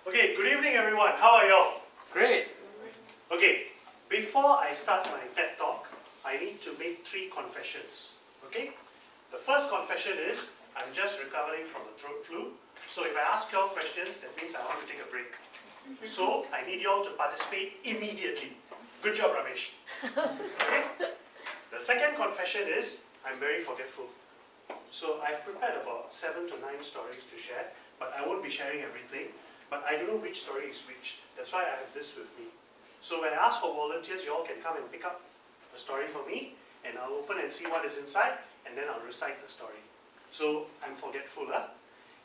Okay, good evening everyone. How are y'all? Great. Okay, before I start my TED Talk, I need to make 3 confessions. Okay? The first confession is, I'm just recovering from a throat flu. So if I ask y'all questions, that means I want to take a break. So I need y'all to participate immediately. Good job, Ramesh. Okay? The second confession is, I'm very forgetful. So I've prepared about 7 to 9 stories to share, but I won't be sharing everything. But I don't know which story is which. That's why I have this with me. So when I ask for volunteers, you all can come and pick up a story for me, and I'll open and see what is inside, and then I'll recite the story. So I'm forgetful, huh?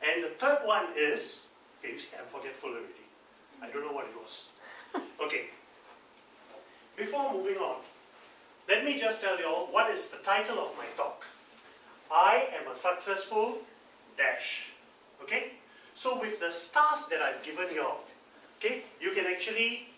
And the third one is, okay, you see, I'm forgetful already. I don't know what it was. Okay. Before moving on, let me just tell you all what is the title of my talk. I am a successful dash. Okay? So with the stars that I've given you all, okay, you can actually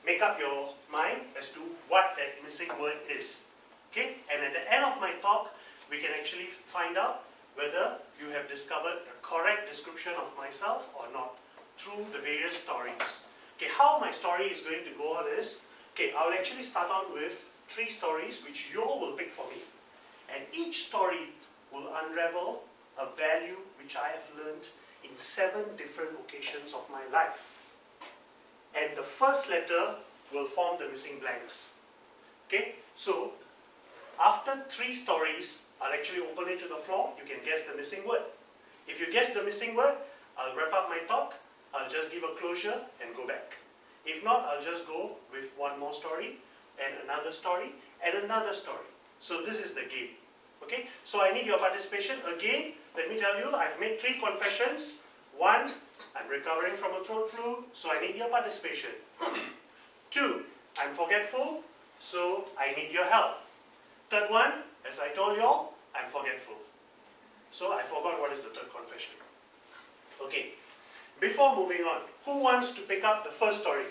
make up your mind as to what that missing word is. Okay? And at the end of my talk, we can actually find out whether you have discovered the correct description of myself or not through the various stories. Okay, how my story is going to go on is, okay, I'll actually start on with 3 stories which you all will pick for me. And each story will unravel a value which I have learned in 7 different occasions of my life. And the first letter will form the missing blanks. Okay, so after 3 stories, I'll actually open it to the floor. You can guess the missing word. If you guess the missing word, I'll wrap up my talk. I'll just give a closure and go back. If not, I'll just go with one more story and another story and another story. So this is the game. Okay, so I need your participation. Again, let me tell you, I've made 3 confessions. 1, I'm recovering from a throat flu, so I need your participation. 2, I'm forgetful, so I need your help. Third one, as I told you all, I'm forgetful. So I forgot what is the third confession. Okay, before moving on, who wants to pick up the first story?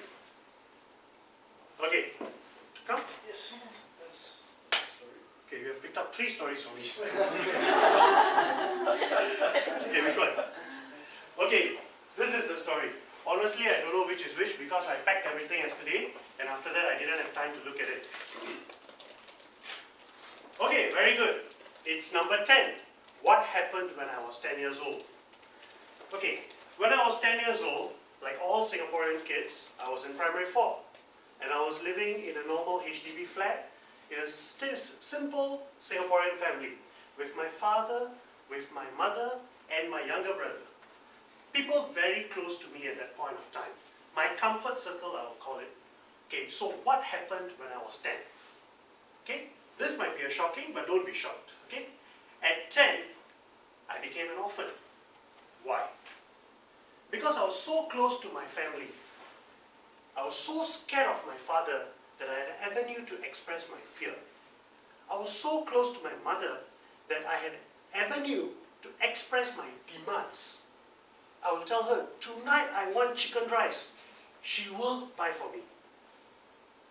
Okay, come. Yes. Okay, you have picked up 3 stories for me. Okay, which one? Okay, this is the story. Honestly, I don't know which is which because I packed everything yesterday and after that I didn't have time to look at it. Okay, very good. It's number 10. What happened when I was 10 years old? Okay, when I was 10 years old, like all Singaporean kids, I was in primary 4. And I was living in a normal HDB flat in a simple Singaporean family with my father, with my mother, and my younger brother. People very close to me at that point of time. My comfort circle, I will call it. Okay, so what happened when I was 10? Okay, this might be shocking, but don't be shocked. Okay, at 10, I became an orphan. Why? Because I was so close to my family. I was so scared of my father that I had an avenue to express my fear. I was so close to my mother that I had an avenue to express my demands. I will tell her, tonight I want chicken rice. She will buy for me.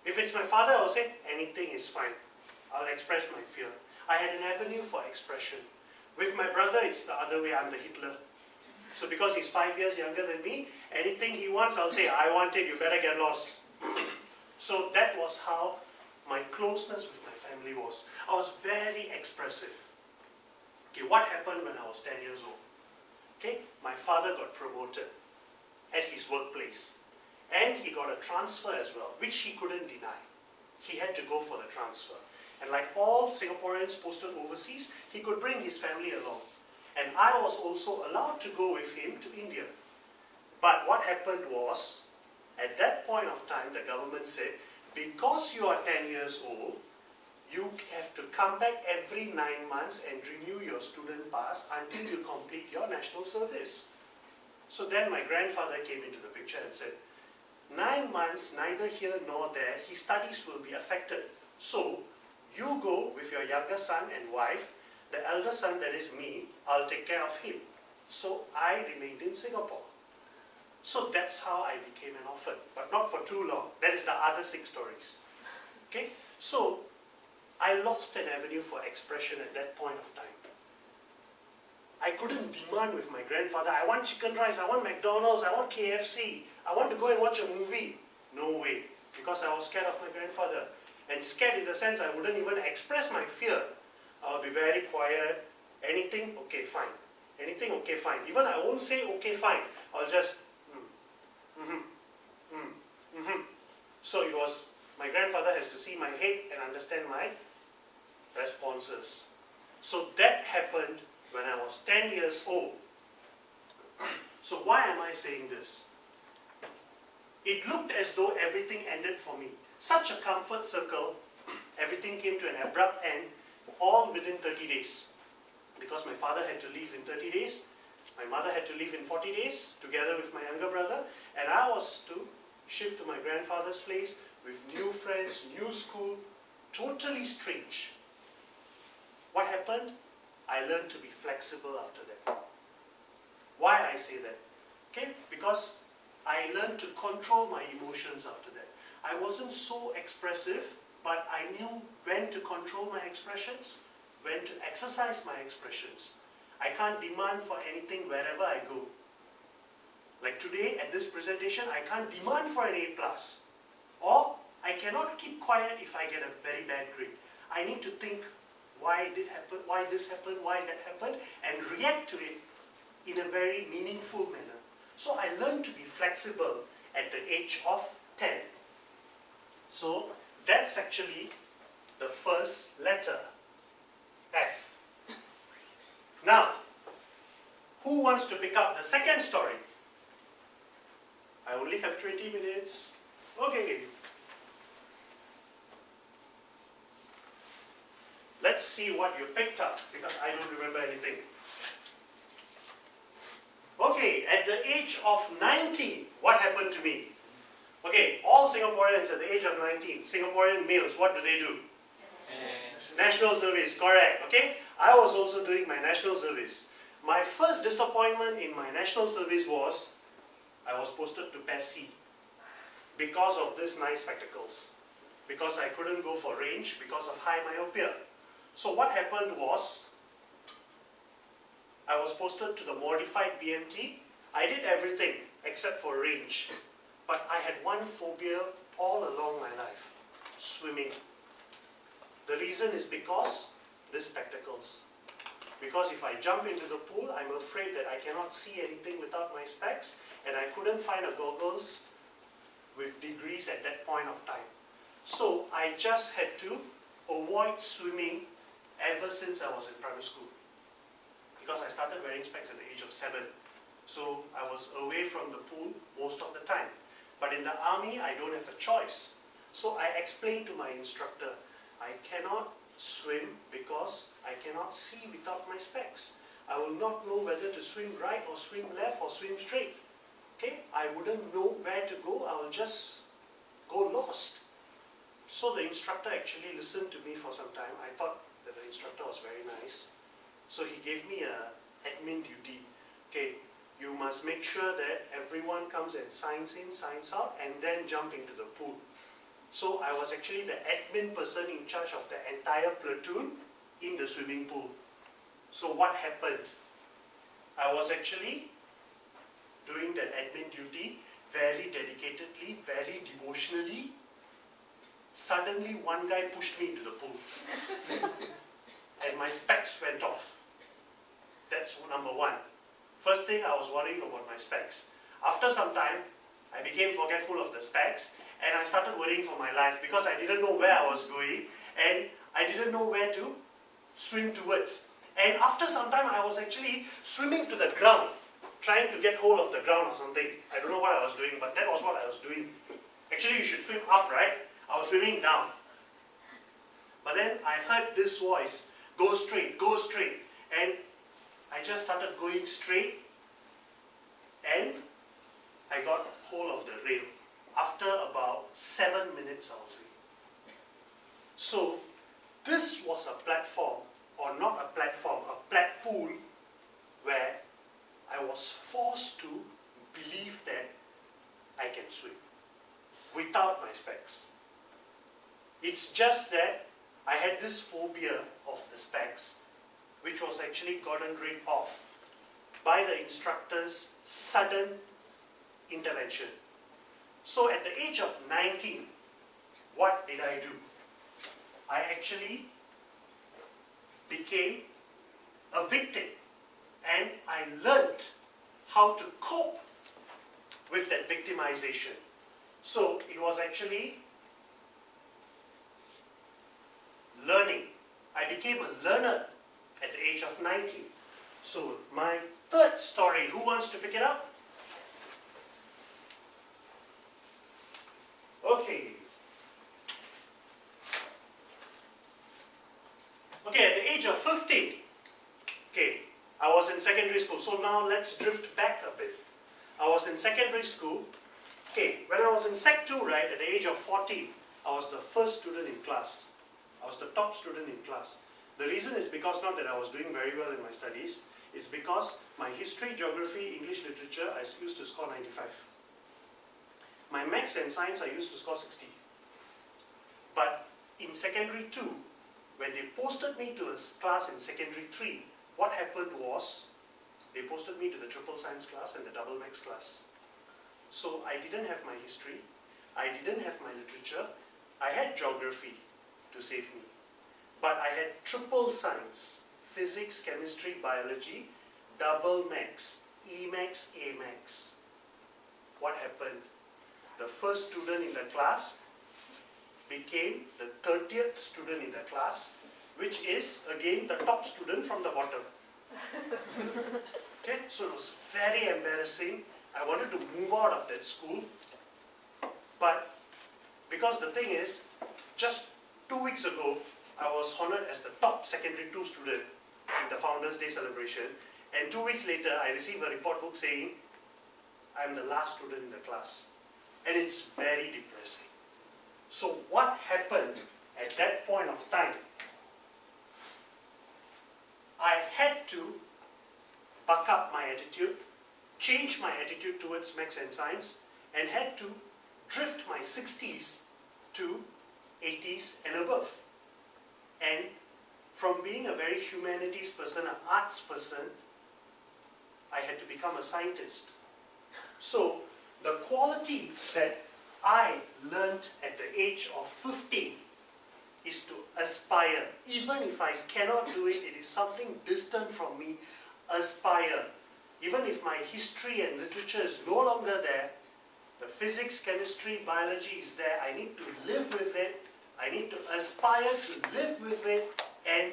If it's my father, I will say, anything is fine. I'll express my fear. I had an avenue for expression. With my brother, it's the other way, I'm the Hitler. So because he's 5 years younger than me, anything he wants, I'll say, I want it, you better get lost. So that was how my closeness with my family was. I was very expressive. Okay, what happened when I was 10 years old? Okay, my father got promoted at his workplace. And he got a transfer as well, which he couldn't deny. He had to go for the transfer. And like all Singaporeans posted overseas, he could bring his family along. And I was also allowed to go with him to India. But what happened was, at that point of time, the government said, because you are 10 years old, you have to come back every 9 months and renew your student pass until you complete your national service. So then my grandfather came into the picture and said, 9 months, neither here nor there, his studies will be affected. So you go with your younger son and wife, the elder son, that is me, I'll take care of him. So I remained in Singapore. So that's how I became an orphan, but not for too long. That is the other 6 stories. Okay? So I lost an avenue for expression at that point of time. I couldn't demand with my grandfather, I want chicken rice, I want McDonald's, I want KFC, I want to go and watch a movie. No way, because I was scared of my grandfather. And scared in the sense I wouldn't even express my fear. I'll be very quiet, anything, okay, fine. Anything, okay, fine. Even I won't say, okay, fine. I'll just, So it was, my grandfather has to see my head and understand my responses. So that happened when I was 10 years old. So why am I saying this? It looked as though everything ended for me. Such a comfort circle, everything came to an abrupt end, all within 30 days. Because my father had to leave in 30 days, my mother had to leave in 40 days, together with my younger brother, and I was to shift to my grandfather's place with new friends, new school, totally strange. What happened? I learned to be flexible after that. Why I say that? Okay, because I learned to control my emotions after that. I wasn't so expressive, but I knew when to control my expressions, when to exercise my expressions. I can't demand for anything wherever I go. Like today at this presentation, I can't demand for an A+. Or I cannot keep quiet if I get a very bad grade. I need to think, why did happen, why this happened, why that happened, and react to it in a very meaningful manner. So I learned to be flexible at the age of 10. So that's actually the first letter, F. Now, who wants to pick up the second story? I only have 20 minutes. Okay. Let's see what you picked up, because I don't remember anything. Okay, at the age of 19, what happened to me? Okay, all Singaporeans at the age of 19, Singaporean males, what do they do? Yes. National service, correct, okay? I was also doing my national service. My first disappointment in my national service was, I was posted to PES C because of these nice spectacles. Because I couldn't go for range because of high myopia. So what happened was, I was posted to the modified BMT. I did everything except for range. But I had one phobia all along my life, swimming. The reason is because these spectacles. Because if I jump into the pool, I'm afraid that I cannot see anything without my specs, and I couldn't find a goggles with degrees at that point of time. So I just had to avoid swimming ever since I was in primary school. Because I started wearing specs at the age of 7. So I was away from the pool most of the time. But in the army, I don't have a choice. So I explained to my instructor, I cannot swim because I cannot see without my specs. I will not know whether to swim right or swim left or swim straight. Okay? I wouldn't know where to go. I will just go lost. So the instructor actually listened to me for some time. I thought that the instructor was very nice. So he gave me an admin duty. Okay, you must make sure that everyone comes and signs in, signs out, and then jump into the pool. So I was actually the admin person in charge of the entire platoon in the swimming pool. So what happened? I was actually doing that admin duty very dedicatedly, very devotionally. Suddenly one guy pushed me into the pool. And my specs went off. That's number one. First thing, I was worrying about my specs. After some time, I became forgetful of the specs, and I started worrying for my life because I didn't know where I was going, and I didn't know where to swim towards. And after some time, I was actually swimming to the ground, trying to get hold of the ground or something. I don't know what I was doing, but that was what I was doing. Actually, you should swim up, right? I was swimming down. But then I heard this voice, go straight, and I just started going straight, and I got hold of the rail after about 7 minutes, I would say. So this was a platform, or not a platform, a plat pool, where I was forced to believe that I can swim without my specs. It's just that I had this phobia of the specs, which was actually gotten rid of by the instructor's sudden intervention. So at the age of 19, what did I do? I actually became a victim, and I learned how to cope with that victimization. So it was actually learning. I became a learner at the age of 19. So my third story, who wants to pick it up? Okay. Okay, at the age of 15, okay, I was in secondary school. So now let's drift back a bit. I was in secondary school. Okay, when I was in Sec 2, right, at the age of 14, I was the first student in class. I was the top student in class. The reason is because not that I was doing very well in my studies, it's because my history, geography, English literature, I used to score 95. My maths and science, I used to score 60. But in secondary 2, when they posted me to a class in secondary 3, what happened was, they posted me to the triple science class and the double maths class. So I didn't have my history, I didn't have my literature, I had geography to save me. But I had triple science, physics, chemistry, biology, double maths, E-maths, A-maths. What happened? The first student in the class became the 30th student in the class, which is again the top student from the bottom. Okay, so it was very embarrassing. I wanted to move out of that school, but because the thing is, just 2 weeks ago, I was honored as the top secondary 2 student in the Founders Day celebration, and 2 weeks later, I received a report book saying, I'm the last student in the class. And it's very depressing. So what happened at that point of time? I had to buck up my attitude, change my attitude towards maths and science, and had to drift my 60s to 80s and above. And from being a very humanities person, an arts person, I had to become a scientist. So the quality that I learned at the age of 15 is to aspire. Even if I cannot do it, it is something distant from me. Aspire. Even if my history and literature is no longer there, the physics, chemistry, biology is there. I need to live with it. I need to aspire to live with it and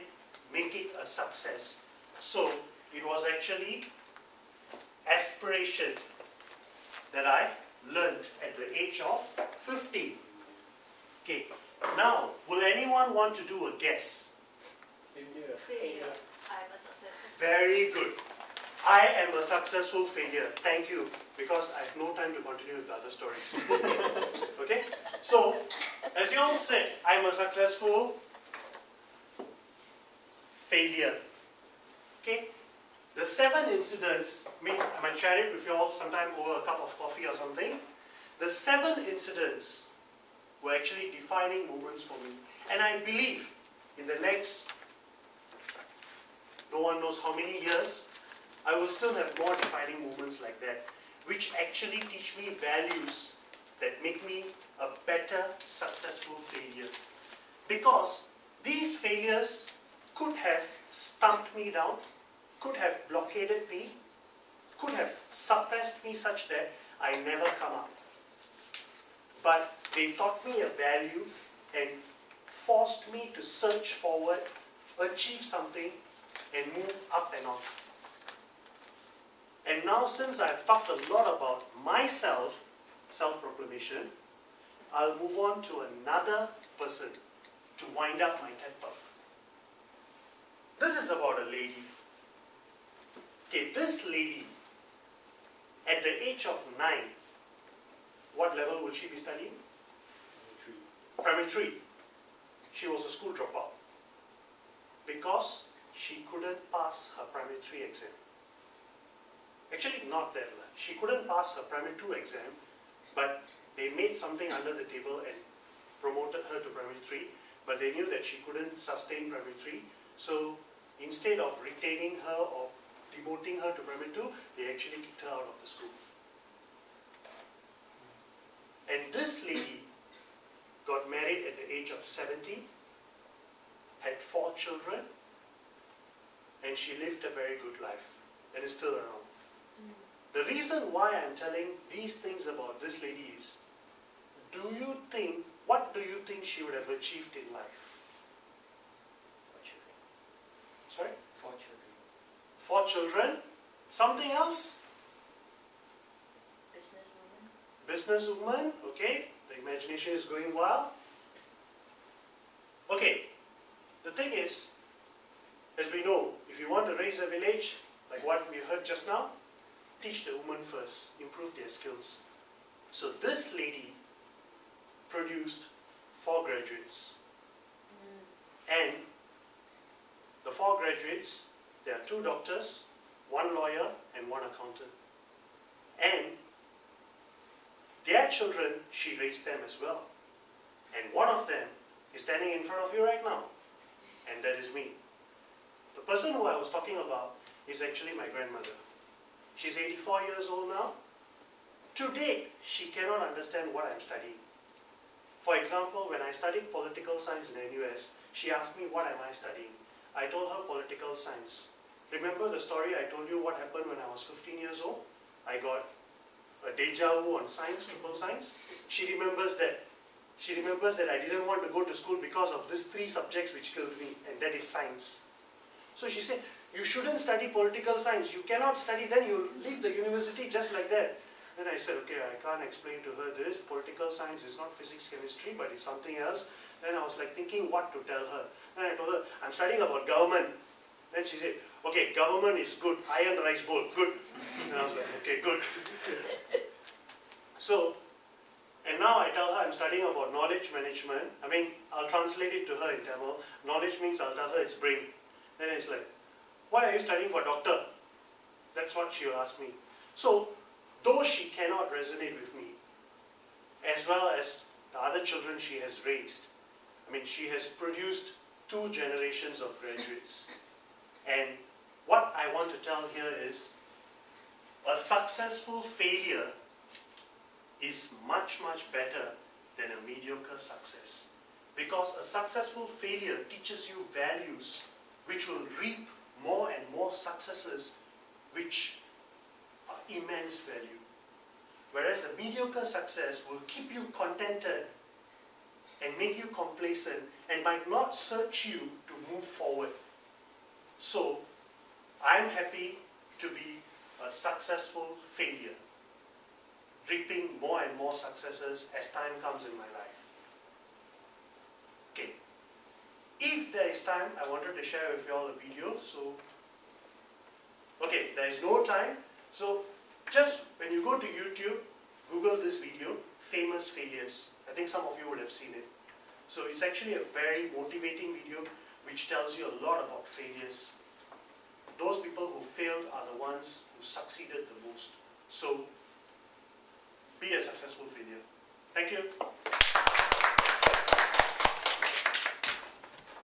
make it a success. So it was actually aspiration that I learned at the age of 15. Okay, now, will anyone want to do a guess? Failure. I'm a successful. Very good. I am a successful failure. Thank you, because I have no time to continue with the other stories. Okay, so as you all said, I'm a successful failure. Okay, the 7 incidents, I might share it with you all sometime over a cup of coffee or something. The 7 incidents were actually defining moments for me. And I believe in the next, no one knows how many years, I will still have more defining moments like that, which actually teach me values that make me a better, successful failure. Because these failures could have stumped me down, could have blockaded me, could have suppressed me such that I never come up. But they taught me a value and forced me to search forward, achieve something, and move up and on. And now, since I've talked a lot about myself, self-proclamation, I'll move on to another person to wind up my TED Talk. This is about a lady. Okay, this lady, at the age of 9, what level will she be studying? Primary 3. She was a school dropout because she couldn't pass her primary 3 exam. Actually, not that. She couldn't pass her primary 2 exam, but they made something under the table and promoted her to primary 3, but they knew that she couldn't sustain primary 3, so instead of retaining her or demoting her to primary 2, they actually kicked her out of the school. And this lady got married at the age of 70, had 4 children, and she lived a very good life, and is still around. The reason why I'm telling these things about this lady is, what do you think she would have achieved in life? 4 children. Sorry? 4 children. 4 children? Something else? Businesswoman, okay, the imagination is going wild. Okay, the thing is, as we know, if you want to raise a village, like what we heard just now, teach the women first, improve their skills. So this lady produced 4 graduates. And the 4 graduates, there are 2 doctors, 1 lawyer and 1 accountant. And their children, she raised them as well. And one of them is standing in front of you right now. And that is me. The person who I was talking about is actually my grandmother. She's 84 years old now. To date, she cannot understand what I'm studying. For example, when I studied political science in NUS, she asked me, what am I studying? I told her political science. Remember the story I told you what happened when I was 15 years old? I got a deja vu on science, triple science. She remembers that. She remembers that I didn't want to go to school because of these 3 subjects which killed me, and that is science. So she said, you shouldn't study political science. You cannot study, then you'll leave the university just like that. Then I said, okay, I can't explain to her this. Political science is not physics, chemistry, but it's something else. Then I was like thinking what to tell her. Then I told her, I'm studying about government. Then she said, okay, government is good. Iron rice bowl, good. And I was like, okay, good. So, and now I tell her I'm studying about knowledge management. I mean, I'll translate it to her in Tamil. Knowledge means I'll tell her it's brain. Then it's like, why are you studying for doctor? That's what she'll ask me. So, though she cannot resonate with me, as well as the other children she has raised, I mean, she has produced 2 generations of graduates. And what I want to tell here is, a successful failure is much, much better than a mediocre success. Because a successful failure teaches you values which will reap more and more successes which are immense value. Whereas a mediocre success will keep you contented and make you complacent and might not search you to move forward. So, I'm happy to be a successful failure, reaping more and more successes as time comes in my life. Okay. If there is time, I wanted to share with you all a video. So, okay, there is no time. So, just when you go to YouTube, Google this video, famous failures. I think some of you would have seen it. So, it's actually a very motivating video which tells you a lot about failures. Those people who failed are the ones who succeeded the most. So, be a successful failure. Thank you.